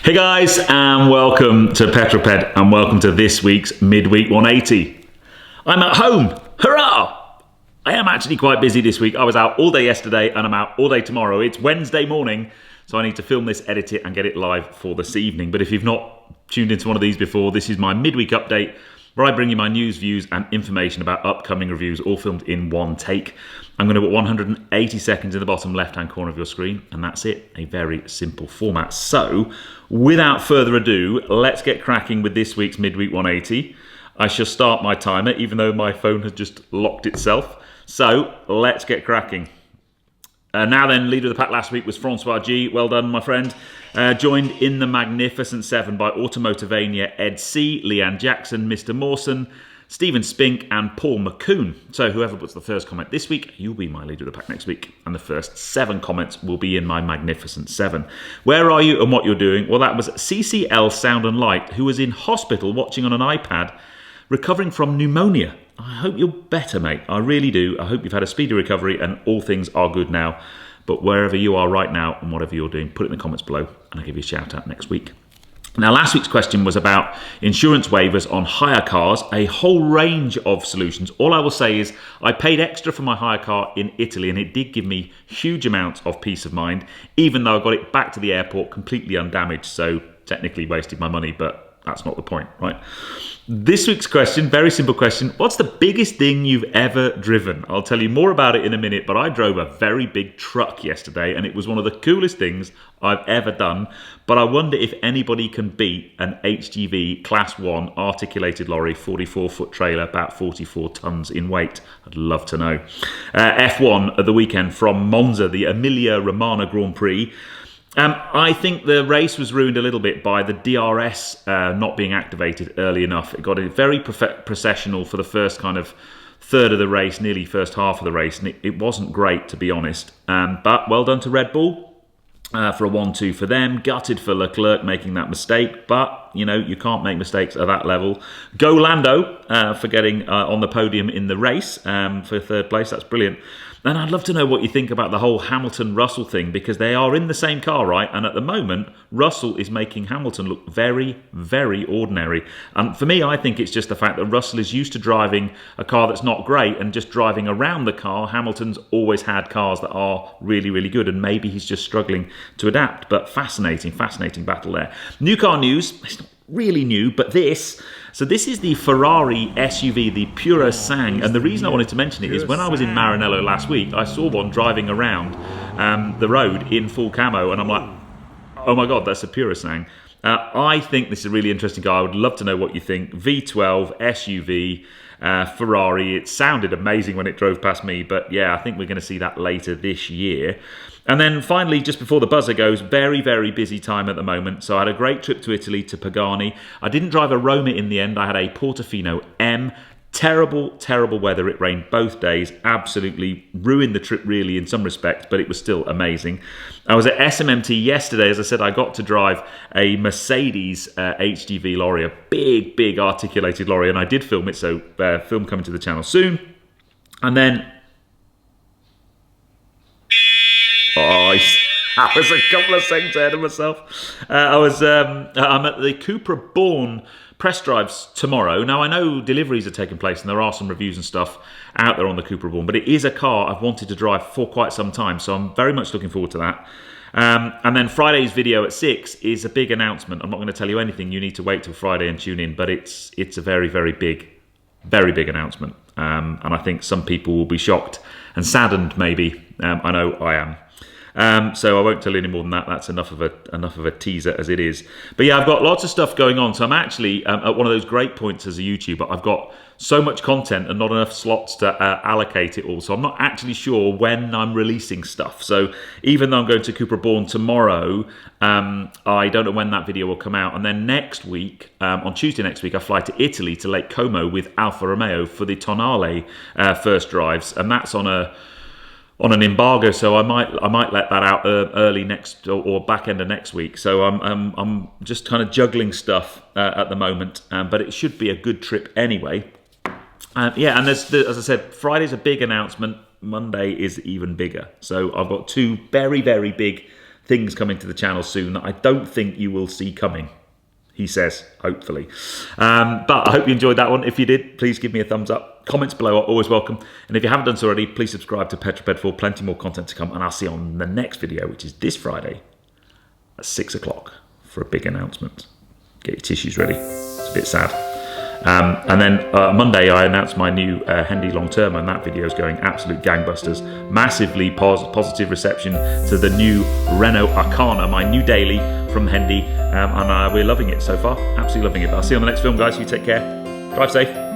Hey guys, and welcome to Petrol Ped, and welcome to this week's Midweek 180. I'm at home, hurrah! I am actually quite busy this week. I was out all day yesterday and I'm out all day tomorrow. It's Wednesday morning, so I need to film this, edit it and get it live for this evening. But if you've not tuned into one of these before, this is my midweek update where I bring you my news, views and information about upcoming reviews, all filmed in one take. I'm going to put 180 seconds in the bottom left-hand corner of your screen, and that's it. A very simple format. So, without further ado, let's get cracking with this week's Midweek 180. I shall start my timer, even though my phone has just locked itself. So, let's get cracking. Now then, leader of the pack last week was Francois G. Well done, my friend. Joined in the Magnificent Seven by Automotivania, Ed C., Leanne Jackson, Mr. Mawson, Stephen Spink and Paul McCoon. So whoever puts the first comment this week, you'll be my leader of the pack next week. And the first 7 comments will be in my Magnificent 7. Where are you and what you're doing? Well, that was CCL Sound and Light, who was in hospital watching on an iPad, recovering from pneumonia. I hope you're better, mate. I really do. I hope you've had a speedy recovery and all things are good now. But wherever you are right now and whatever you're doing, put it in the comments below and I'll give you a shout out next week. Now, last week's question was about insurance waivers on hire cars, a whole range of solutions. All I will say is I paid extra for my hire car in Italy and it did give me huge amounts of peace of mind, even though I got it back to the airport completely undamaged, so technically wasted my money, but that's not the point, right? This week's question, very simple question. What's the biggest thing you've ever driven? I'll tell you more about it in a minute, but I drove a very big truck yesterday and it was one of the coolest things I've ever done. But I wonder if anybody can beat an HGV Class 1 articulated lorry, 44-foot trailer, about 44 tons in weight. I'd love to know. F1 at the weekend from Monza, the Emilia-Romagna Grand Prix. I think the race was ruined a little bit by the DRS not being activated early enough. It got very processional for the first kind of third of the race, nearly first half of the race, and it wasn't great, to be honest. But well done to Red Bull for a 1-2 for them. Gutted for LeClerc making that mistake, but you know, you can't make mistakes at that level. Go Lando for getting on the podium in the race for third place. That's brilliant. And I'd love to know what you think about the whole Hamilton-Russell thing, because they are in the same car, right? And at the moment, Russell is making Hamilton look very, very ordinary. And for me, I think it's just the fact that Russell is used to driving a car that's not great and just driving around the car. Hamilton's always had cars that are really, really good, and maybe he's just struggling to adapt. But fascinating, fascinating battle there. New car news. It's not really new, but this is the Ferrari SUV, the Purosangue, and the reason I wanted to mention it is when I was in Maranello last week, I saw one driving around the road in full camo, and I'm like, oh my god, that's a Purosangue. I think this is a really interesting car. I would love to know what you think. V12 SUV Ferrari. It sounded amazing when it drove past me, but yeah, I think we're going to see that later this year. And then finally, just before the buzzer goes, very, very busy time at the moment. So I had a great trip to Italy, to Pagani. I didn't drive a Roma in the end. I had a Portofino M. Terrible, terrible weather. It rained both days. Absolutely ruined the trip, really, in some respects, but it was still amazing. I was at SMMT yesterday. As I said, I got to drive a Mercedes HGV lorry, a big, big articulated lorry, and I did film it, so film coming to the channel soon. And then I was a couple of seconds ahead of myself. I'm at the Cupra Born press drives tomorrow. Now, I know deliveries are taking place and there are some reviews and stuff out there on the Cupra Born, but it is a car I've wanted to drive for quite some time, so I'm very much looking forward to that. And then Friday's video at 6 is a big announcement. I'm not going to tell you anything. You need to wait till Friday and tune in, but it's a very, very big announcement. And I think some people will be shocked and saddened, maybe. I know I am. So I won't tell you any more than that. That's enough of a teaser as it is. But yeah, I've got lots of stuff going on. So I'm actually at one of those great points as a YouTuber. I've got so much content and not enough slots to allocate it all. So I'm not actually sure when I'm releasing stuff. So even though I'm going to Cupra Born tomorrow, I don't know when that video will come out. And then next week, on Tuesday next week, I fly to Italy, to Lake Como with Alfa Romeo for the Tonale first drives. And that's on an embargo, so I might let that out early next or back end of next week. So I'm just kind of juggling stuff at the moment, but it should be a good trip anyway. Yeah, and as I said, Friday's a big announcement. Monday is even bigger. So I've got 2 very, very big things coming to the channel soon that I don't think you will see coming, he says, hopefully. But I hope you enjoyed that one. If you did, please give me a thumbs up. Comments below are always welcome. And if you haven't done so already, please subscribe to Petrol Ped for plenty more content to come. And I'll see you on the next video, which is this Friday at 6 o'clock for a big announcement. Get your tissues ready. It's a bit sad. And then Monday, I announced my new Hendy long term, and that video is going absolute gangbusters. Massively positive reception to the new Renault Arcana, my new daily from Hendy, and we're loving it so far. Absolutely loving it. But I'll see you on the next film, guys. You take care. Drive safe.